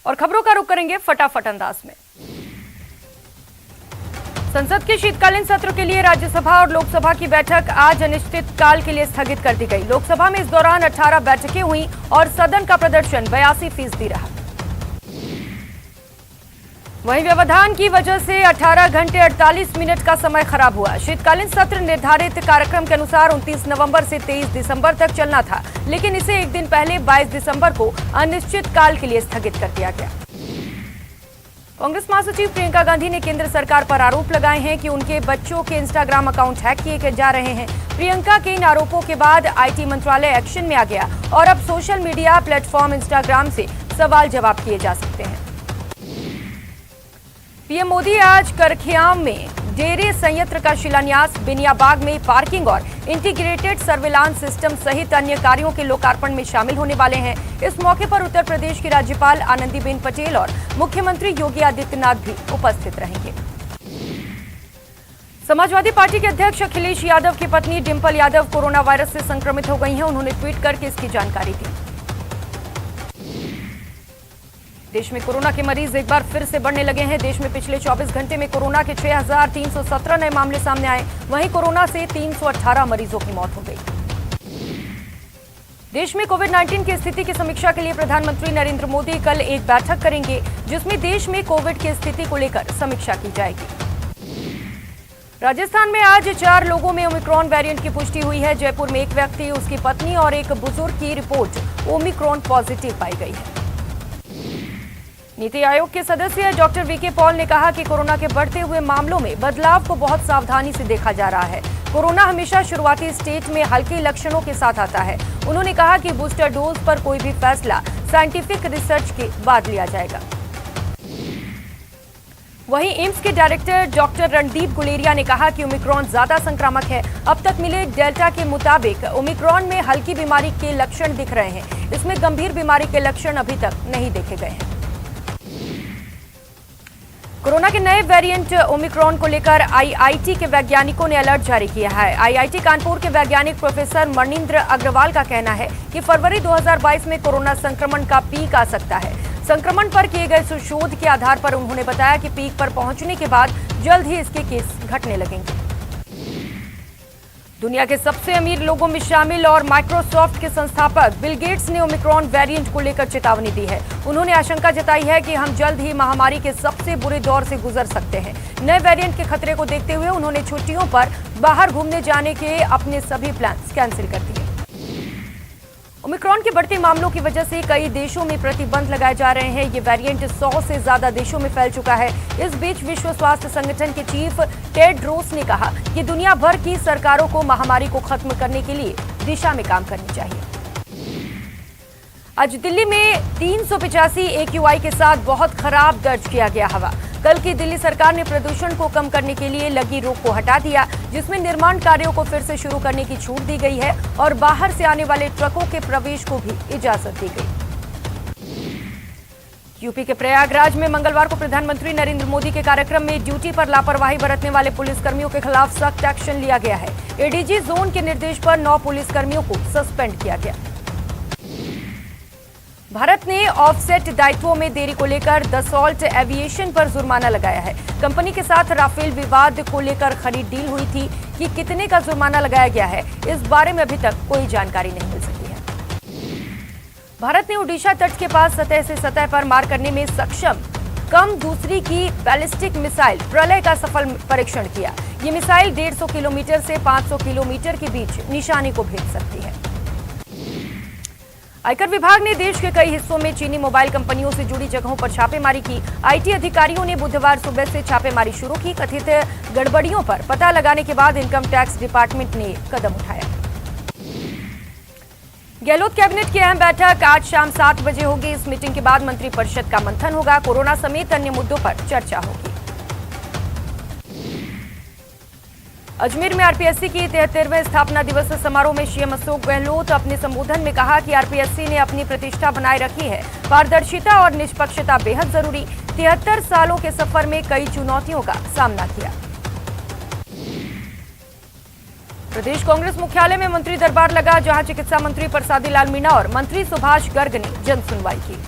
और खबरों का रुख करेंगे फटाफट अंदाज में। संसद के शीतकालीन सत्र के लिए राज्यसभा और लोकसभा की बैठक आज अनिश्चितकाल के लिए स्थगित कर दी गई। लोकसभा में इस दौरान 18 बैठकें हुई और सदन का प्रदर्शन 82% रहा। वहीं व्यवधान की वजह से 18 घंटे 48 मिनट का समय खराब हुआ। शीतकालीन सत्र निर्धारित कार्यक्रम के अनुसार 29 नवंबर से 23 दिसंबर तक चलना था, लेकिन इसे एक दिन पहले 22 दिसंबर को अनिश्चितकाल के लिए स्थगित कर दिया गया। कांग्रेस महासचिव प्रियंका गांधी ने केंद्र सरकार पर आरोप लगाए हैं कि उनके बच्चों के इंस्टाग्राम अकाउंट हैक किए जा रहे हैं। प्रियंका के इन आरोपों के बाद आईटी मंत्रालय एक्शन में आ गया और अब सोशल मीडिया प्लेटफॉर्म इंस्टाग्राम से सवाल जवाब किए जा सकते हैं। पीएम मोदी आज करखियाम में डेयरी संयंत्र का शिलान्यास, बेनियाबाग में पार्किंग और इंटीग्रेटेड सर्विलांस सिस्टम सहित अन्य कार्यों के लोकार्पण में शामिल होने वाले हैं। इस मौके पर उत्तर प्रदेश की राज्यपाल आनंदीबेन पटेल और मुख्यमंत्री योगी आदित्यनाथ भी उपस्थित रहेंगे। समाजवादी पार्टी के अध्यक्ष अखिलेश यादव की पत्नी डिंपल यादव कोरोना वायरस से संक्रमित हो गई हैं। उन्होंने ट्वीट करके इसकी जानकारी दी। देश में कोरोना के मरीज एक बार फिर से बढ़ने लगे हैं। देश में पिछले 24 घंटे में कोरोना के 6,317 नए मामले सामने आए। वहीं कोरोना से 318 मरीजों की मौत हो गई। देश में कोविड-19 की स्थिति की समीक्षा के लिए प्रधानमंत्री नरेंद्र मोदी कल एक बैठक करेंगे, जिसमें देश में कोविड की स्थिति को लेकर समीक्षा की जाएगी। राजस्थान में आज 4 लोगों में ओमिक्रॉन वेरिएंट की पुष्टि हुई है। जयपुर में एक व्यक्ति, उसकी पत्नी और एक बुजुर्ग की रिपोर्ट ओमिक्रॉन पॉजिटिव पाई गई है। नीति आयोग के सदस्य डॉक्टर वीके पॉल ने कहा कि कोरोना के बढ़ते हुए मामलों में बदलाव को बहुत सावधानी से देखा जा रहा है। कोरोना हमेशा शुरुआती स्टेज में हल्के लक्षणों के साथ आता है। उन्होंने कहा कि बूस्टर डोज पर कोई भी फैसला साइंटिफिक रिसर्च के बाद लिया जाएगा। वहीं एम्स के डायरेक्टर डॉक्टर रणदीप गुलेरिया ने कहा कि ओमिक्रॉन ज्यादा संक्रामक है। अब तक मिले डेल्टा के मुताबिक ओमिक्रॉन में हल्की बीमारी के लक्षण दिख रहे हैं। इसमें गंभीर बीमारी के लक्षण अभी तक नहीं देखे गए हैं। कोरोना के नए वेरिएंट ओमिक्रॉन को लेकर आईआईटी के वैज्ञानिकों ने अलर्ट जारी किया है। आईआईटी कानपुर के वैज्ञानिक प्रोफेसर मणिंद्र अग्रवाल का कहना है कि फरवरी 2022 में कोरोना संक्रमण का पीक आ सकता है। संक्रमण पर किए गए शोध के आधार पर उन्होंने बताया कि पीक पर पहुंचने के बाद जल्द ही इसके केस घटने लगेंगे। दुनिया के सबसे अमीर लोगों में शामिल और माइक्रोसॉफ्ट के संस्थापक बिल गेट्स ने ओमिक्रॉन वेरिएंट को लेकर चेतावनी दी है। उन्होंने आशंका जताई है कि हम जल्द ही महामारी के सबसे बुरे दौर से गुजर सकते हैं। नए वेरिएंट के खतरे को देखते हुए उन्होंने छुट्टियों पर बाहर घूमने जाने के अपने सभी प्लान कैंसिल कर दिए। ओमिक्रॉन के बढ़ते मामलों की वजह से कई देशों में प्रतिबंध लगाए जा रहे हैं। ये वेरिएंट 100 से ज्यादा देशों में फैल चुका है। इस बीच विश्व स्वास्थ्य संगठन के चीफ टेड्रोस ने कहा कि दुनिया भर की सरकारों को महामारी को खत्म करने के लिए दिशा में काम करनी चाहिए। आज दिल्ली में 385 AQI के साथ बहुत खराब दर्ज किया गया हवा। कल की दिल्ली सरकार ने प्रदूषण को कम करने के लिए लगी रोक को हटा दिया, जिसमें निर्माण कार्यों को फिर से शुरू करने की छूट दी गई है और बाहर से आने वाले ट्रकों के प्रवेश को भी इजाजत दी गई। यूपी के प्रयागराज में मंगलवार को प्रधानमंत्री नरेंद्र मोदी के कार्यक्रम में ड्यूटी पर लापरवाही बरतने वाले पुलिसकर्मियों के खिलाफ सख्त एक्शन लिया गया है। एडीजी जोन के निर्देश पर 9 पुलिसकर्मियों को सस्पेंड किया गया। भारत ने ऑफसेट दायित्वों में देरी को लेकर दसॉल्ट एविएशन पर जुर्माना लगाया है। कंपनी के साथ राफेल विवाद को लेकर खरीद डील हुई थी कि कितने का जुर्माना लगाया गया है, इस बारे में अभी तक कोई जानकारी नहीं मिल सकी है। भारत ने ओडिशा तट के पास सतह से सतह पर मार करने में सक्षम कम दूसरी की बैलिस्टिक मिसाइल प्रलय का सफल परीक्षण किया। ये मिसाइल 150 किलोमीटर से 500 किलोमीटर के बीच निशाने को भेज सकती है। आयकर विभाग ने देश के कई हिस्सों में चीनी मोबाइल कंपनियों से जुड़ी जगहों पर छापेमारी की। आईटी अधिकारियों ने बुधवार सुबह से छापेमारी शुरू की। कथित गड़बड़ियों पर पता लगाने के बाद इनकम टैक्स डिपार्टमेंट ने कदम उठाया। गहलोत कैबिनेट की अहम बैठक आज शाम 7 बजे होगी। इस मीटिंग के बाद मंत्रिपरिषद का मंथन होगा। कोरोना समेत अन्य मुद्दों पर चर्चा होगी। अजमेर में आरपीएससी की 73वें स्थापना दिवस समारोह में सीएम अशोक गहलोत अपने संबोधन में कहा कि आरपीएससी ने अपनी प्रतिष्ठा बनाए रखी है। पारदर्शिता और निष्पक्षता बेहद जरूरी। 73 सालों के सफर में कई चुनौतियों का सामना किया। प्रदेश कांग्रेस मुख्यालय में मंत्री दरबार लगा, जहां चिकित्सा मंत्री परसादी लाल मीणा और मंत्री सुभाष गर्ग ने जन सुनवाई की।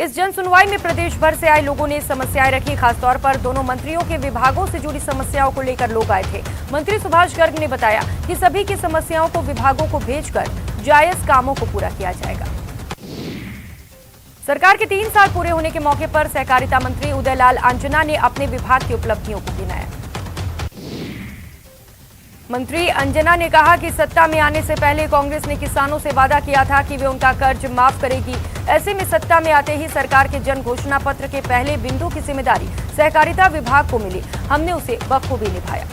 इस जन सुनवाई में प्रदेश भर से आए लोगों ने समस्याएं रखी। खासतौर पर दोनों मंत्रियों के विभागों से जुड़ी समस्याओं को लेकर लोग आए थे। मंत्री सुभाष गर्ग ने बताया कि सभी की समस्याओं को विभागों को भेजकर जायज कामों को पूरा किया जाएगा। सरकार के 3 साल पूरे होने के मौके पर सहकारिता मंत्री उदयलाल आंजना ने अपने विभाग की उपलब्धियों को गिनाया। मंत्री अंजना ने कहा कि सत्ता में आने से पहले कांग्रेस ने किसानों से वादा किया था कि वे उनका कर्ज माफ करेगी। ऐसे में सत्ता में आते ही सरकार के जन घोषणा पत्र के पहले बिंदु की जिम्मेदारी सहकारिता विभाग को मिली। हमने उसे बखूबी निभाया।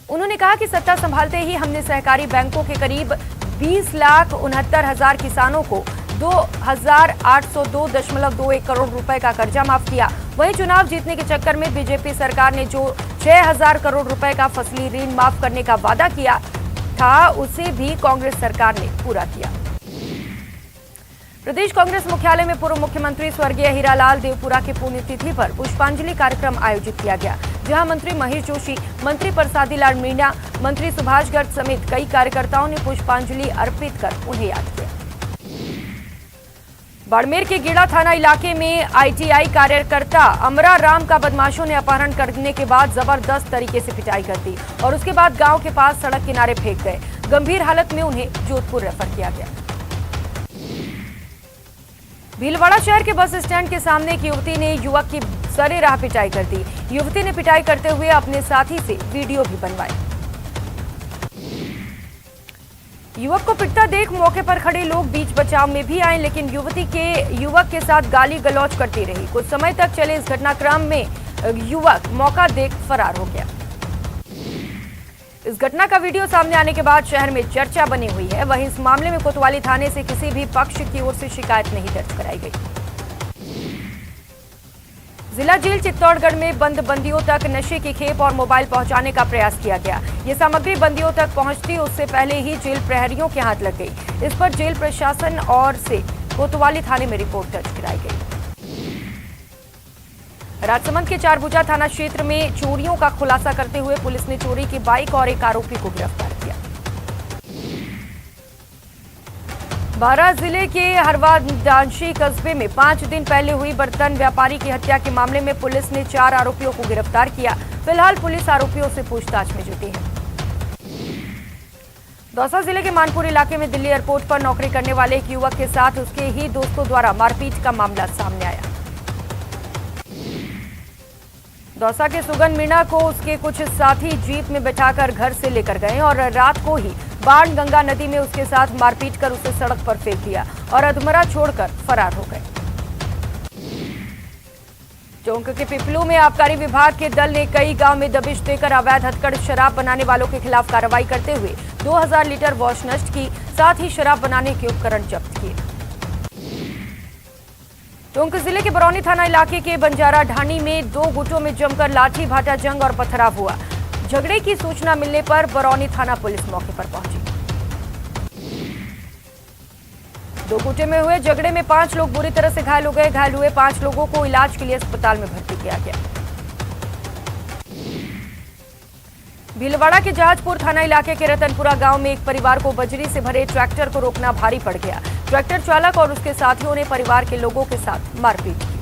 उन्होंने कहा कि सत्ता संभालते ही हमने सहकारी बैंकों के करीब 20,69,000 किसानों को 2,802.21 करोड़ रुपए का कर्जा माफ किया। वहीं चुनाव जीतने के चक्कर में बीजेपी सरकार ने जो 6,000 करोड़ रुपए का फसली ऋण माफ करने का वादा किया था, उसे भी कांग्रेस सरकार ने पूरा किया। प्रदेश कांग्रेस मुख्यालय में पूर्व मुख्यमंत्री स्वर्गीय हीरालाल देवपुरा की पुण्यतिथि पर पुष्पांजलि कार्यक्रम आयोजित किया गया, जहां मंत्री महेश जोशी, मंत्री प्रसादी लाल मीणा, मंत्री सुभाष गर्ग समेत कई कार्यकर्ताओं ने पुष्पांजलि अर्पित कर उन्हें याद किया। बाड़मेर के गेड़ा थाना इलाके में आईटीआई कार्यकर्ता अमरा राम का बदमाशों ने अपहरण करने के बाद जबरदस्त तरीके से पिटाई कर दी और उसके बाद गांव के पास सड़क किनारे फेंक गए। गंभीर हालत में उन्हें जोधपुर रेफर किया गया। भीलवाड़ा शहर के बस स्टैंड के सामने एक युवती ने युवक की सरेराह पिटाई कर दी। युवती ने पिटाई करते हुए अपने साथी से वीडियो भी बनवाए। युवक को पिटता देख मौके पर खड़े लोग बीच बचाव में भी आए, लेकिन युवती के युवक के साथ गाली गलौज करती रही। कुछ समय तक चले इस घटनाक्रम में युवक मौका देख फरार हो गया। इस घटना का वीडियो सामने आने के बाद शहर में चर्चा बनी हुई है। वहीं इस मामले में कोतवाली थाने से किसी भी पक्ष की ओर से शिकायत नहीं दर्ज कराई गई। जिला जेल चित्तौड़गढ़ में बंद बंदियों तक नशे की खेप और मोबाइल पहुंचाने का प्रयास किया गया। ये सामग्री बंदियों तक पहुंचती उससे पहले ही जेल प्रहरियों के हाथ लग गई। इस पर जेल प्रशासन और से कोतवाली थाने में रिपोर्ट दर्ज कराई गई। राजसमंद के चारभुजा थाना क्षेत्र में चोरियों का खुलासा करते हुए पुलिस ने चोरी की बाइक और एक आरोपी को गिरफ्तार किया। बारां जिले के हरवादांशी कस्बे में 5 दिन पहले हुई बर्तन व्यापारी की हत्या के मामले में पुलिस ने 4 आरोपियों को गिरफ्तार किया। फिलहाल पुलिस आरोपियों से पूछताछ में जुटी है। दौसा जिले के मानपुर इलाके में दिल्ली एयरपोर्ट पर नौकरी करने वाले एक युवक के साथ उसके ही दोस्तों द्वारा मारपीट का मामला सामने आया। दौसा के सुगन मीणा को उसके कुछ साथी जीप में बैठाकर घर से लेकर गए और रात को ही बाण गंगा नदी में उसके साथ मारपीट कर उसे सड़क पर फेंक दिया और अधमरा छोड़कर फरार हो गए। चौंक के पिपलू में आबकारी विभाग के दल ने कई गांव में दबिश देकर अवैध हथकढ़ शराब बनाने वालों के खिलाफ कार्रवाई करते हुए 2000 लीटर वॉश नष्ट की, साथ ही शराब बनाने के उपकरण जब्त किए। टोंक जिले के बरौनी थाना इलाके के बंजारा ढाणी में 2 गुटों में जमकर लाठी भाटा जंग और पथराव हुआ। झगड़े की सूचना मिलने पर बरौनी थाना पुलिस मौके पर पहुंची। 2 गुटे में हुए झगड़े में 5 लोग बुरी तरह से घायल हो गए। घायल हुए 5 लोगों को इलाज के लिए अस्पताल में भर्ती किया गया। भीलवाड़ा के जहाजपुर थाना इलाके के रतनपुरा गांव में एक परिवार को बजरी से भरे ट्रैक्टर को रोकना भारी पड़ गया। ट्रैक्टर चालक और उसके साथियों ने परिवार के लोगों के साथ मारपीट की।